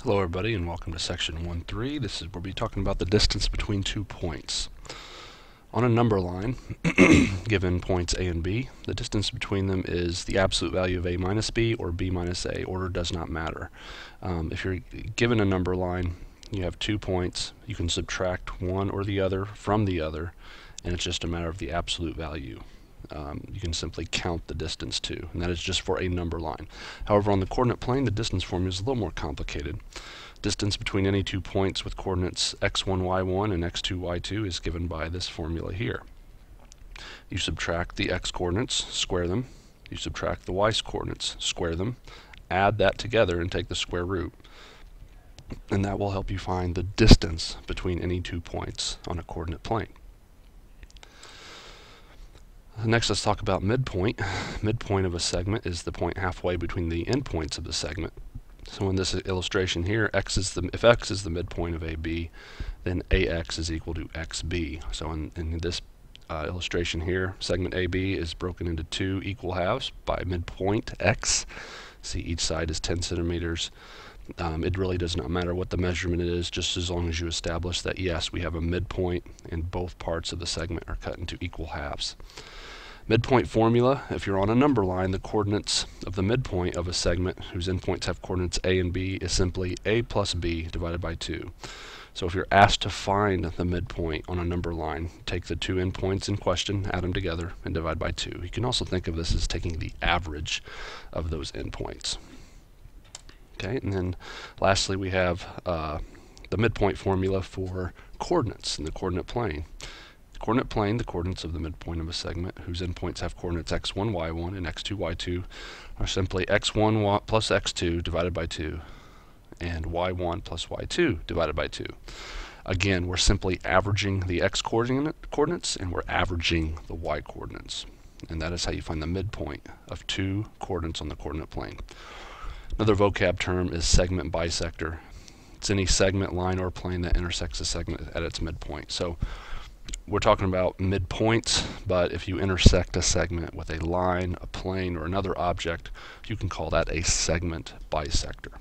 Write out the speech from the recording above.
Hello everybody and welcome to section 1.3. This is where we'll be talking about the distance between 2 points. On a number line, given points A and B, the distance between them is the absolute value of A minus B or B minus A. Order does not matter. If you're given a number line, you have 2 points, you can subtract one or the other from the other, and it's just a matter of the absolute value. You can simply count the distance to, and that is just for a number line. However, on the coordinate plane, the distance formula is a little more complicated. Distance between any 2 points with coordinates x1, y1 and x2, y2 is given by this formula here. You subtract the x coordinates, square them. You subtract the y coordinates, square them. Add that together and take the square root. And that will help you find the distance between any 2 points on a coordinate plane. Next, let's talk about midpoint. Midpoint of a segment is the point halfway between the endpoints of the segment. So in this illustration here, if x is the midpoint of AB, then AX is equal to XB. So in this illustration here, segment AB is broken into 2 equal halves by midpoint X. See, each side is 10 centimeters. It really does not matter what the measurement is, just as long as you establish that yes, we have a midpoint and both parts of the segment are cut into equal halves. Midpoint formula, if you're on a number line, the coordinates of the midpoint of a segment whose endpoints have coordinates A and B is simply A plus B divided by 2. So if you're asked to find the midpoint on a number line, take the 2 endpoints in question, add them together, and divide by 2. You can also think of this as taking the average of those endpoints. Okay, and then lastly we have the midpoint formula for coordinates in the coordinate plane. Coordinate plane, the coordinates of the midpoint of a segment whose endpoints have coordinates x1, y1 and x2, y2 are simply x1 plus x2 divided by 2 and y1 plus y2 divided by 2. Again, we're simply averaging the x coordinates and we're averaging the y coordinates. And that is how you find the midpoint of 2 coordinates on the coordinate plane. Another vocab term is segment bisector. It's any segment, line, or plane that intersects a segment at its midpoint. So we're talking about midpoints, but if you intersect a segment with a line, a plane, or another object, you can call that a segment bisector.